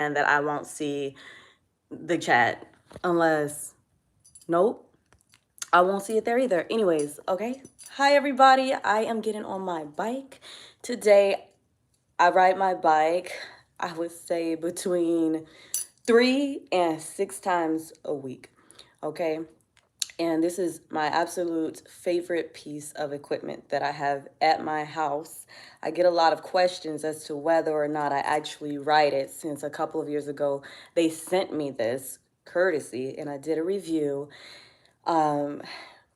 and that I won't see the chat unless, nope, I won't see it there either. Anyways, okay. Hi, everybody. I am getting on my bike. Today, I ride my bike, I would say between 3 and 6 times a week. Okay. And this is my absolute favorite piece of equipment that I have at my house. I get a lot of questions as to whether or not I actually ride it, since a couple of years ago they sent me this courtesy and I did a review. Um,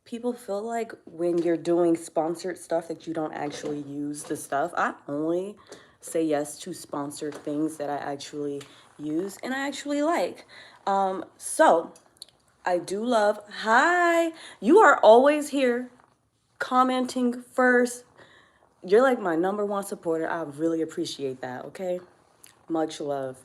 People feel like when you're doing sponsored stuff that you don't actually use the stuff. I only say yes to sponsored things that I actually use and I actually like. So I do love, hi, you are always here commenting first. You're like my number one supporter. I really appreciate that, okay? Much love.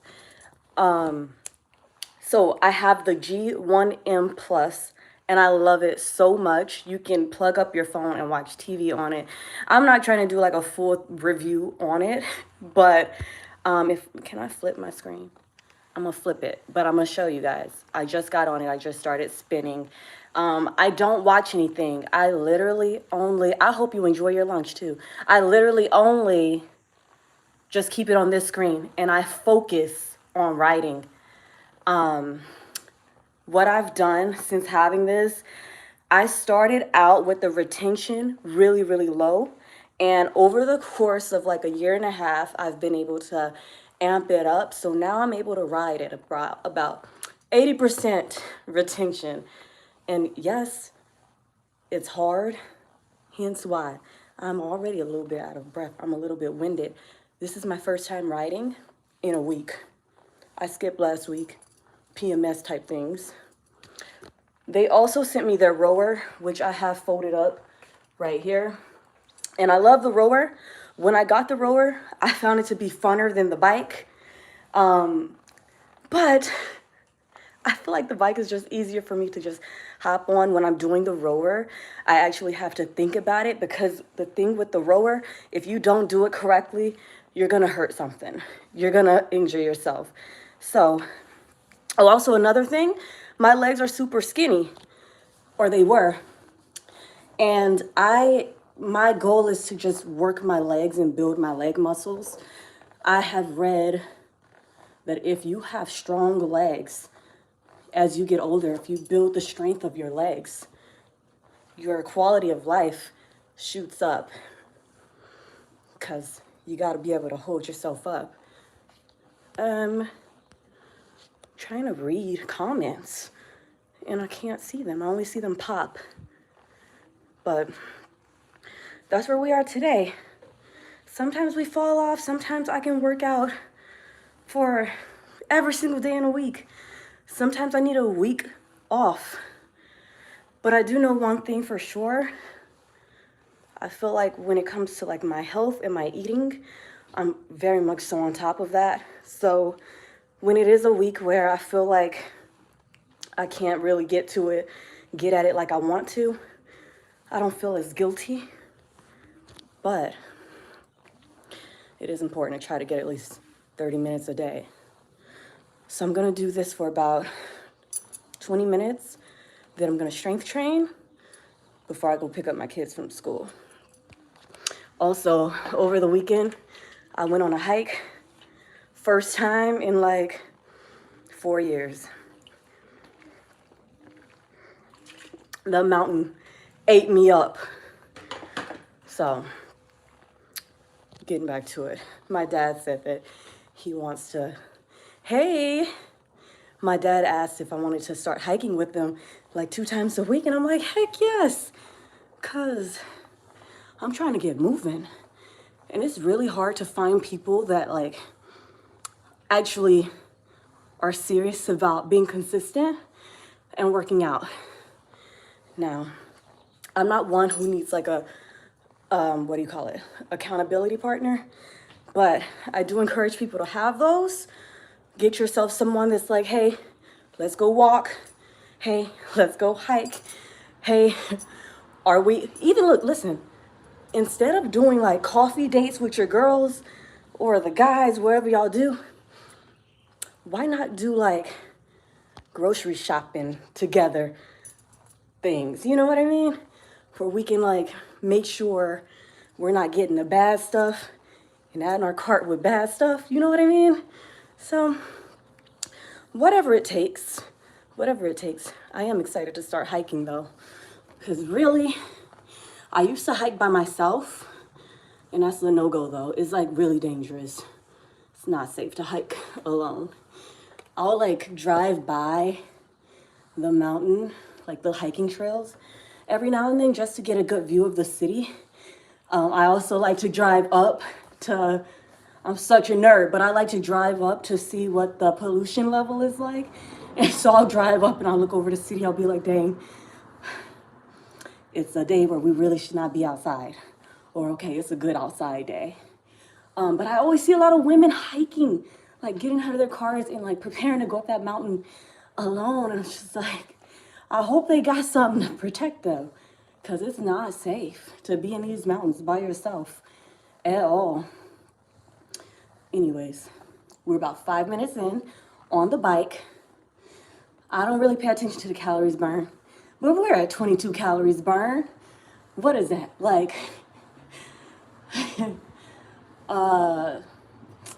So I have the G1M Plus and I love it so much. You can plug up your phone and watch TV on it. I'm not trying to do like a full review on it, but if can I flip my screen? I'm gonna flip it, but I'm gonna show you guys. I just got on it. I just started spinning. I don't watch anything. I literally only, I hope you enjoy your lunch too. I literally only just keep it on this screen and I focus on writing. What I've done since having this, I started out with the retention really, really low. And over the course of like a year and a half, I've been able to amp it up. So now I'm able to ride at about 80% retention. And yes, it's hard, hence why I'm already a little bit out of breath. I'm a little bit winded. This is my first time riding in a week. I skipped last week, PMS type things. They also sent me their rower, which I have folded up right here. And I love the rower. When I got the rower, I found it to be funner than the bike. But I feel like the bike is just easier for me to just hop on when I'm doing the rower. I actually have to think about it because the thing with the rower, if you don't do it correctly, you're gonna hurt something. You're gonna injure yourself. So, oh, also another thing, my legs are super skinny, or they were. And my goal is to just work my legs and build my leg muscles. I have read that if you have strong legs, as you get older, if you build the strength of your legs, your quality of life shoots up because you got to be able to hold yourself up. Trying to read comments and I can't see them. I only see them pop. But that's where we are today. Sometimes we fall off. Sometimes I can work out for every single day in a week. Sometimes I need a week off. But I do know one thing for sure. I feel like when it comes to like my health and my eating, I'm very much so on top of that. So when it is a week where I feel like I can't really get at it like I want to, I don't feel as guilty. But it is important to try to get at least 30 minutes a day. So I'm gonna do this for about 20 minutes. Then I'm gonna strength train before I go pick up my kids from school. Also, over the weekend, I went on a hike. First time in like 4 years. The mountain ate me up. So, getting back to it. My dad said that he wants to, hey, my dad asked if I wanted to start hiking with them like 2 times a week. And I'm like, heck yes. Cause I'm trying to get moving. And it's really hard to find people that like actually are serious about being consistent and working out. Now, I'm not one who needs like a, what do you call it? Accountability partner. But I do encourage people to have those. Get yourself someone that's like, hey, let's go walk. Hey, let's go hike. Hey, are we, even look, listen, instead of doing like coffee dates with your girls or the guys, wherever y'all do, why not do like grocery shopping together things? You know what I mean? Where we can like make sure we're not getting the bad stuff and adding our cart with bad stuff. You know what I mean? So whatever it takes, whatever it takes. I am excited to start hiking though, because really, I used to hike by myself, and that's a no-go though. It's like really dangerous. It's not safe to hike alone. I'll like drive by the mountain, like the hiking trails, every now and then just to get a good view of the city. I also like to drive up to, I'm such a nerd, but I like to drive up to see what the pollution level is like. And so I'll drive up and I'll look over the city. I'll be like, dang, it's a day where we really should not be outside. Or, okay, it's a good outside day. But I always see a lot of women hiking, like getting out of their cars and like preparing to go up that mountain alone. And it's just like, I hope they got something to protect them, because it's not safe to be in these mountains by yourself at all. Anyways, we're about 5 minutes in on the bike. I don't really pay attention to the calories burned, but we're at 22 calories burned. What is that? Like, I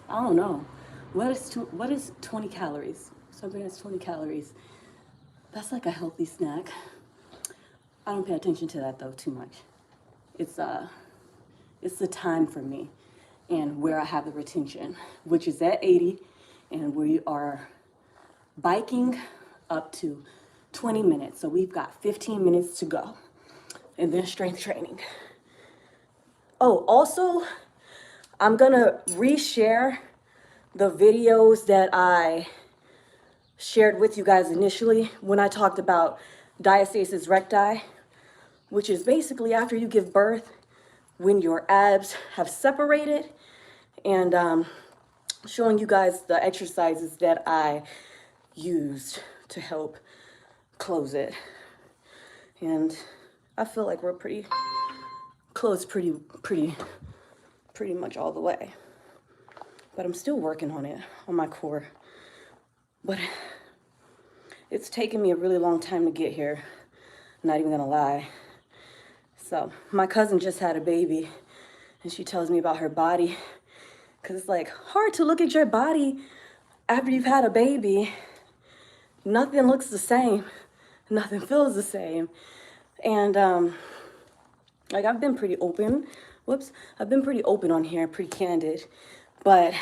don't know. What is 20 calories? Something that's 20 calories. That's like a healthy snack. I don't pay attention to that though too much. It's the time for me and where I have the retention, which is at 80, and we are biking up to 20 minutes. So we've got 15 minutes to go, and then strength training. Oh, also, I'm gonna reshare the videos that I shared with you guys initially when I talked about diastasis recti, which is basically after you give birth, when your abs have separated, and showing you guys the exercises that I used to help close it. And I feel like we're pretty close, pretty much all the way. But I'm still working on it, on my core. But it's taken me a really long time to get here, not even gonna lie. So my cousin just had a baby, and she tells me about her body, because it's like hard to look at your body after you've had a baby. Nothing looks the same, nothing feels the same. And like I've been pretty open, I've been pretty open on here, pretty candid, but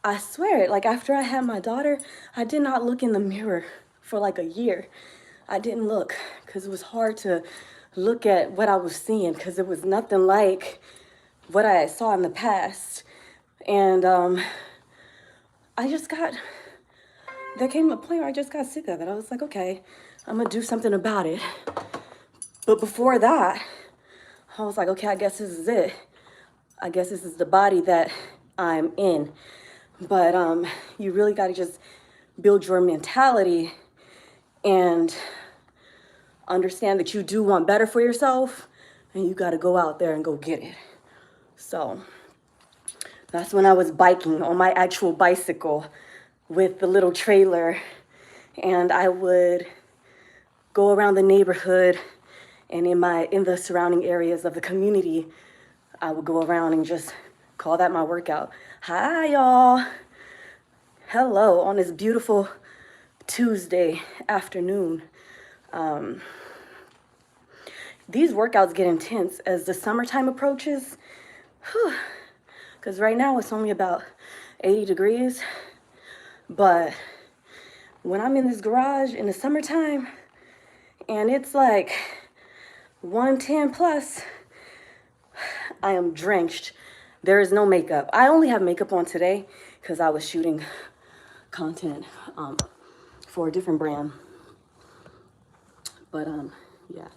I swear, like after I had my daughter, I did not look in the mirror for like a year. I didn't look, because it was hard to look at what I was seeing, because it was nothing like what I saw in the past. And there came a point where I just got sick of it. I was like, okay, I'm gonna do something about it. But before that, I was like, okay, I guess this is it. I guess this is the body that I'm in. But you really gotta just build your mentality and understand that you do want better for yourself, and you gotta go out there and go get it. So that's when I was biking on my actual bicycle with the little trailer, and I would go around the neighborhood, and in the surrounding areas of the community, I would go around and just call that my workout. Hi, y'all. Hello on this beautiful Tuesday afternoon. These workouts get intense as the summertime approaches. Because right now it's only about 80 degrees. But when I'm in this garage in the summertime and it's like 110 plus, I am drenched. There is no makeup. I only have makeup on today because I was shooting content for a different brand. But yeah,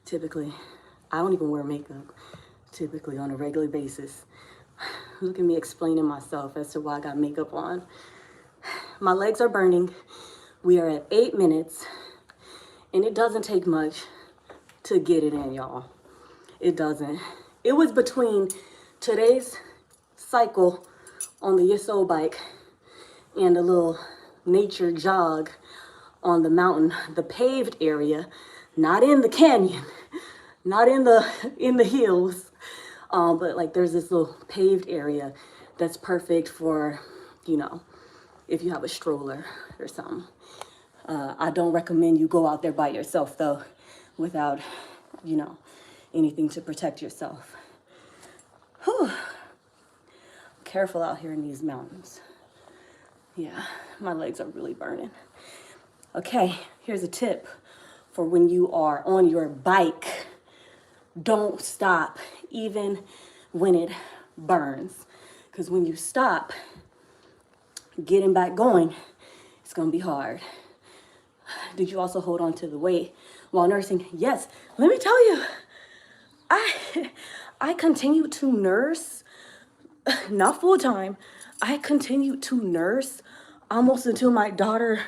typically, I don't even wear makeup typically on a regular basis. Look at me explaining myself as to why I got makeup on. My legs are burning. We are at 8 minutes, and it doesn't take much to get it in, y'all. It doesn't. It was between today's cycle on the Yiso bike and a little nature jog on the mountain, the paved area, not in the canyon, not in the hills, but like there's this little paved area that's perfect for, you know, if you have a stroller or something. I don't recommend you go out there by yourself though, without, you know, anything to protect yourself. Whew. Careful out here in these mountains. Yeah, my legs are really burning. Okay, here's a tip for when you are on your bike. Don't stop, even when it burns. Because when you stop, getting back going, it's gonna be hard. Did you also hold on to the weight while nursing? Yes, let me tell you, I continued to nurse, not full time. I continued to nurse almost until my daughter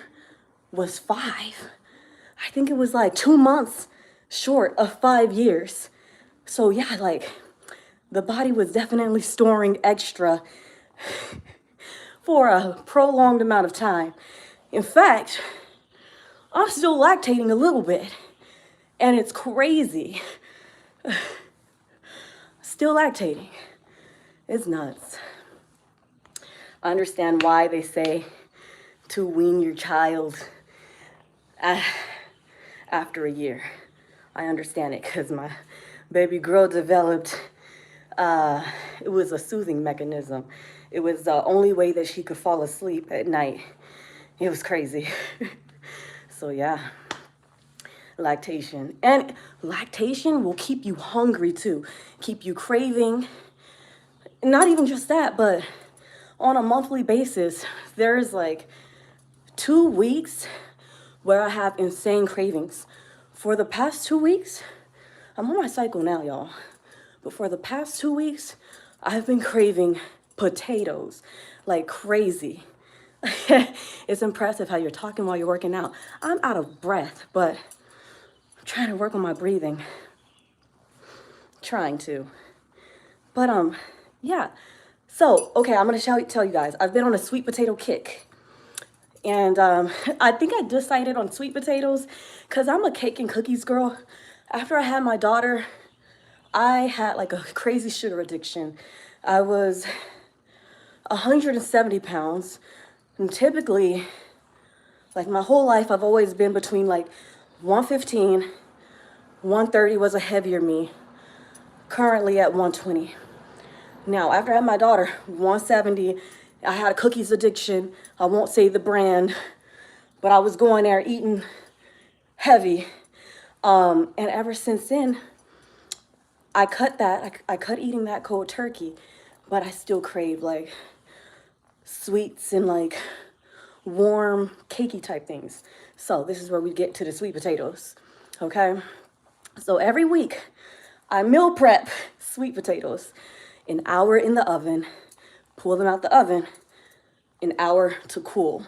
was 5. I think it was like 2 months short of 5 years. So yeah, like the body was definitely storing extra for a prolonged amount of time. In fact, I'm still lactating a little bit, and it's crazy. Still lactating. It's nuts. I understand why they say to wean your child after a year. I understand it because my baby girl developed, it was a soothing mechanism. It was the only way that she could fall asleep at night. It was crazy. So yeah, lactation. And lactation will keep you hungry too, keep you craving. Not even just that, but on a monthly basis, there's like 2 weeks where I have insane cravings. For the past 2 weeks, I'm on my cycle now, y'all. But for the past 2 weeks, I've been craving potatoes like crazy. It's impressive how you're talking while you're working out. I'm out of breath, but I'm trying to work on my breathing. Trying to. But yeah. So, okay, I'm gonna tell you guys, I've been on a sweet potato kick. And I think I decided on sweet potatoes because I'm a cake and cookies girl. After I had my daughter, I had like a crazy sugar addiction. I was 170 pounds. And typically, like my whole life, I've always been between like 115, 130 was a heavier me. Currently at 120. Now, after I had my daughter, 170, I had a cookies addiction. I won't say the brand, but I was going there eating heavy. And ever since then, I cut that. I cut eating that cold turkey, but I still crave like sweets and like warm, cakey type things. So this is where we get to the sweet potatoes, okay? So every week, I meal prep sweet potatoes. An hour in the oven, pull them out the oven, an hour to cool.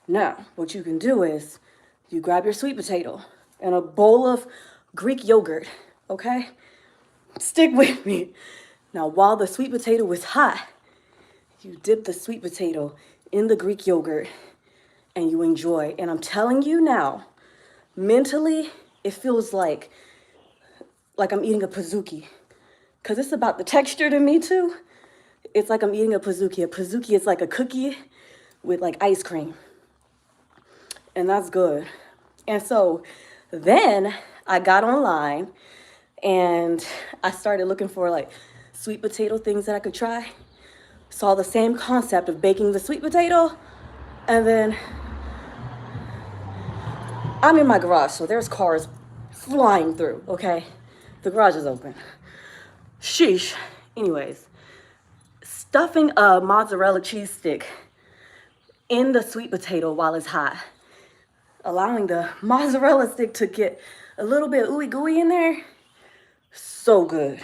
Now, what you can do is you grab your sweet potato and a bowl of Greek yogurt, okay? Stick with me. Now, while the sweet potato was hot, you dip the sweet potato in the Greek yogurt and you enjoy. And I'm telling you now, mentally, it feels like I'm eating a pizookie. Because it's about the texture to me too. It's like I'm eating a pizookie. A pizookie is like a cookie with like ice cream. And that's good. And so then I got online and I started looking for like sweet potato things that I could try. Saw the same concept of baking the sweet potato. And then I'm in my garage, so there's cars flying through, okay? The garage is open. Sheesh. Anyways, stuffing a mozzarella cheese stick in the sweet potato while it's hot, allowing the mozzarella stick to get a little bit ooey gooey in there, so good.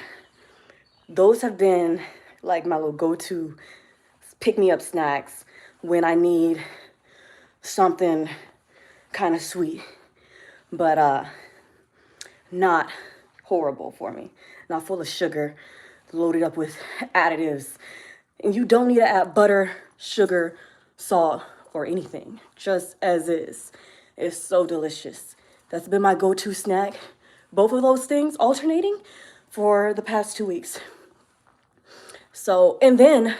Those have been like my little go-to pick-me-up snacks when I need something kind of sweet, but not horrible for me. Not full of sugar, loaded up with additives. And you don't need to add butter, sugar, salt, or anything, just as is. It's so delicious. That's been my go-to snack. Both of those things alternating for the past 2 weeks. So, and then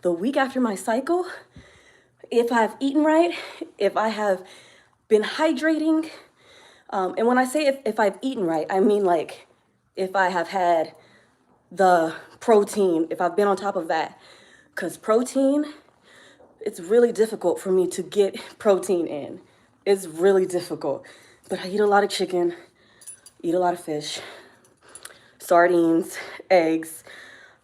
the week after my cycle, if I've eaten right, if I have been hydrating, and when I say if I've eaten right, I mean like if I have had the protein, if I've been on top of that. Because protein, it's really difficult for me to get protein in. It's really difficult. But I eat a lot of chicken, eat a lot of fish, sardines, eggs.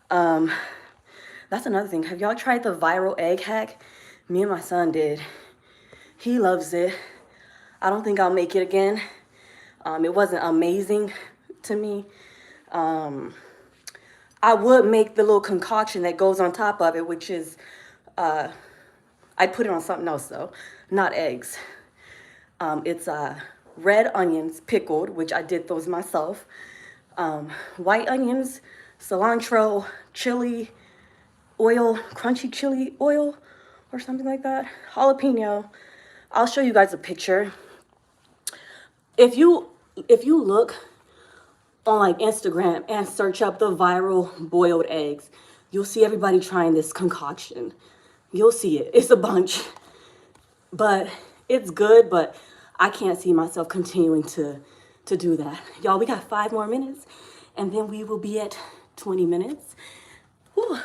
That's another thing. Have y'all tried the viral egg hack? Me and my son did. He loves it. I don't think I'll make it again. It wasn't amazing to me. I would make the little concoction that goes on top of it, which is, I'd put it on something else though, not eggs. It's red onions pickled, which I did those myself. White onions, cilantro, chili oil, crunchy chili oil or something like that. Jalapeno. I'll show you guys a picture. If you look on like Instagram and search up the viral boiled eggs, you'll see everybody trying this concoction. You'll see it. It's a bunch. But it's good, but I can't see myself continuing to do that. Y'all, we got 5 more minutes and then we will be at 20 minutes. Whew.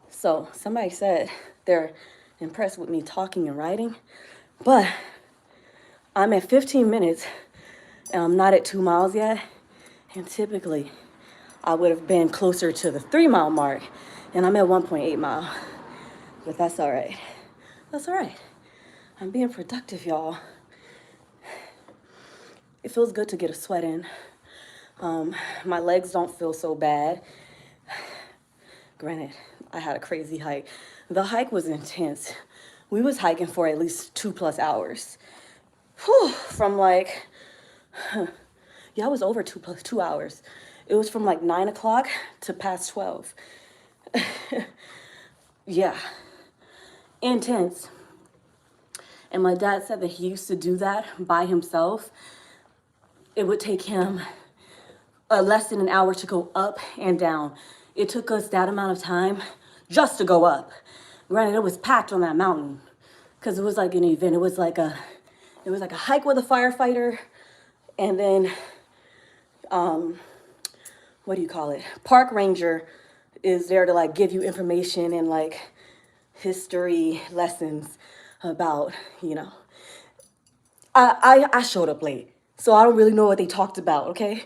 So somebody said they're impressed with me talking and writing, but I'm at 15 minutes and I'm not at 2 miles yet. And typically I would have been closer to the 3-mile mark and I'm at 1.8 mile, but that's all right. That's all right. I'm being productive, y'all. It feels good to get a sweat in. My legs don't feel so bad. Granted, I had a crazy hike. The hike was intense. We was hiking for at least 2+ hours. Whew, from like, yeah, it was over 2 hours. It was from like 9 o'clock to past 12. Yeah, intense. And my dad said that he used to do that by himself. It would take him less than an hour to go up and down. It took us that amount of time just to go up. Granted, it was packed on that mountain because it was like an event. It was like a hike with a firefighter, and then what do you call it? Park ranger is there to like give you information and like history lessons about, you know. I showed up late, so I don't really know what they talked about, okay?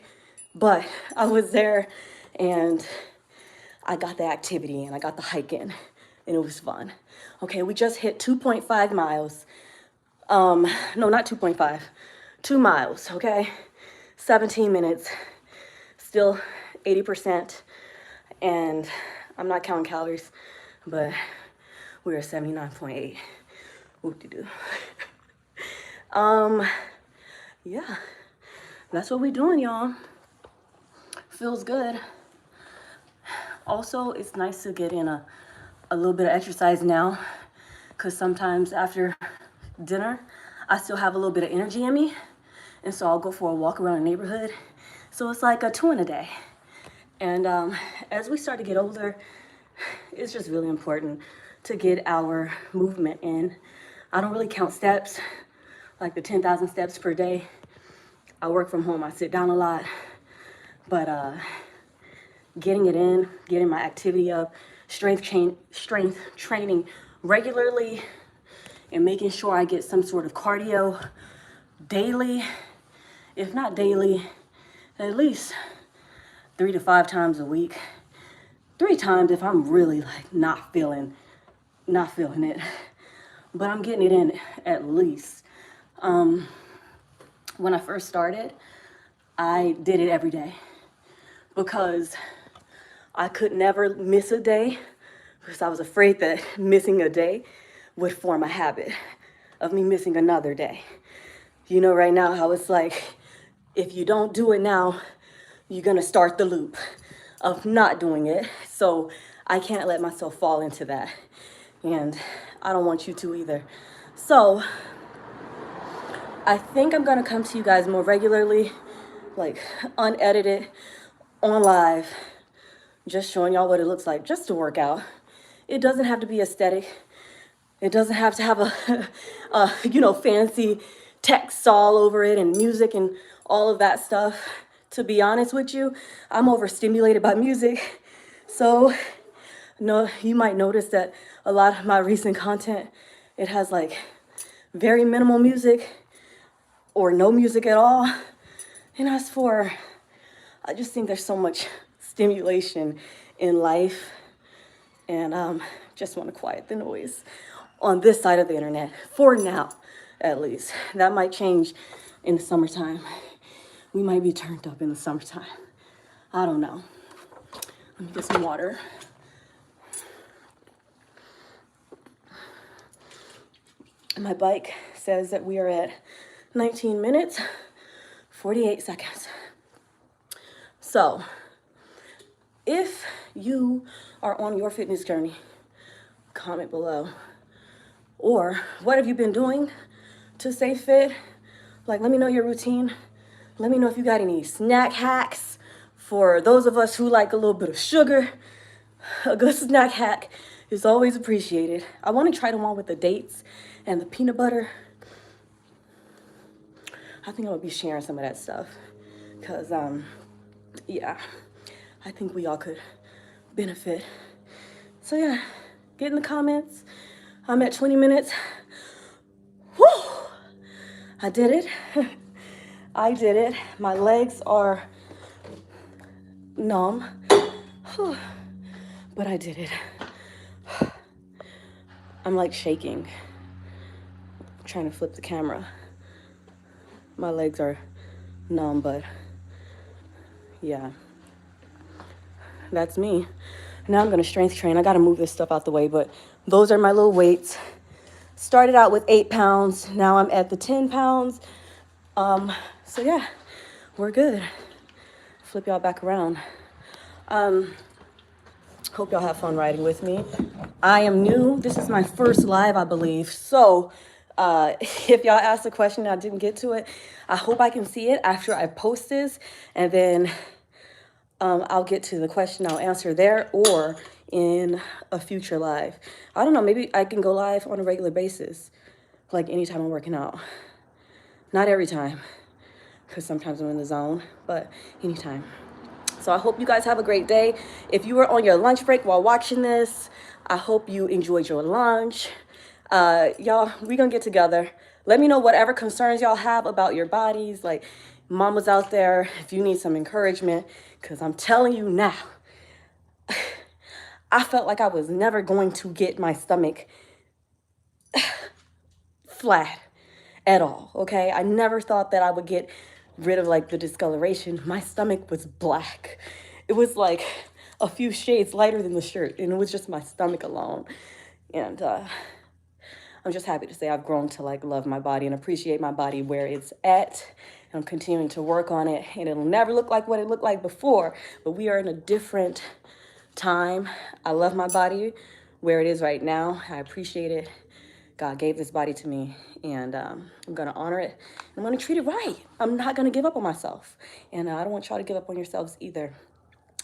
But I was there and I got the activity and I got the hike in and it was fun. Okay, we just hit 2.5 miles. No, not 2.5, 2 miles, okay? 17 minutes, still 80%. And I'm not counting calories, but we're at 79.8. Whoop-de-doo. Yeah, that's what we're doing, y'all. Feels good. Also, it's nice to get in a little bit of exercise now, because sometimes after dinner, I still have a little bit of energy in me, and so I'll go for a walk around the neighborhood. So it's like a 2 in a day. And as we start to get older, it's just really important to get our movement in. I don't really count steps, like the 10,000 steps per day. I work from home, I sit down a lot, but getting it in, getting my activity up, strength training regularly, and making sure I get some sort of cardio daily, if not daily, at least 3 to 5 times a week. 3 times if I'm really like not feeling it, but I'm getting it in at least. When I first started, I did it every day because I could never miss a day, because I was afraid that missing a day would form a habit of me missing another day. You know, right now how it's like, if you don't do it now, you're gonna start the loop of not doing it. So I can't let myself fall into that. And I don't want you to either. So I think I'm gonna come to you guys more regularly, like unedited, on live, just showing y'all what it looks like just to work out. It doesn't have to be aesthetic. It doesn't have to have a fancy text all over it and music and all of that stuff. To be honest with you, I'm overstimulated by music. So, no, you might notice that a lot of my recent content, it has like very minimal music or no music at all. And I just think there's so much stimulation in life, and just want to quiet the noise on this side of the internet for now, at least. That might change in the summertime. We might be turned up in the summertime. I don't know. Let me get some water. My bike says that we are at 19 minutes, 48 seconds. So, if you are on your fitness journey, comment below. Or what have you been doing to stay fit? Like, let me know your routine. Let me know if you got any snack hacks for those of us who like a little bit of sugar. A good snack hack is always appreciated. I want to try the one with the dates and the peanut butter. I think I'll be sharing some of that stuff because, yeah, I think we all could benefit. So yeah, get in the comments. I'm at 20 minutes. Whew! I did it. I did it. My legs are numb, but I did it. I'm like shaking, trying to flip the camera. My legs are numb, but yeah, that's me. Now I'm gonna strength train. I gotta move this stuff out the way, but those are my little weights. Started out with 8 pounds. Now I'm at the 10 pounds. So yeah, we're good. Flip y'all back around. Hope y'all have fun riding with me. I am new. This is my first live, I believe. So if y'all asked a question and I didn't get to it, I hope I can see it after I post this, and then I'll get to the question. I'll answer there or in a future live. I don't know, maybe I can go live on a regular basis, like anytime I'm working out. Not every time, because sometimes I'm in the zone, but anytime. So I hope you guys have a great day. If you were on your lunch break while watching this, I hope you enjoyed your lunch. Y'all, we're gonna get together. Let me know whatever concerns y'all have about your bodies. Like, mamas out there, if you need some encouragement, because I'm telling you now, I felt like I was never going to get my stomach flat at all, okay? I never thought that I would get rid of like the discoloration. My stomach was black. It was like a few shades lighter than the shirt, and it was just my stomach alone. And I'm just happy to say I've grown to like love my body and appreciate my body where it's at. And I'm continuing to work on it, and it'll never look like what it looked like before, but we are in a different time. I love my body where it is right now. I appreciate it. God gave this body to me, and I'm going to honor it. I'm going to treat it right. I'm not going to give up on myself, and I don't want y'all to give up on yourselves either.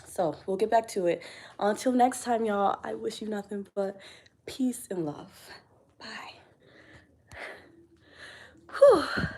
So we'll get back to it. Until next time, y'all, I wish you nothing but peace and love.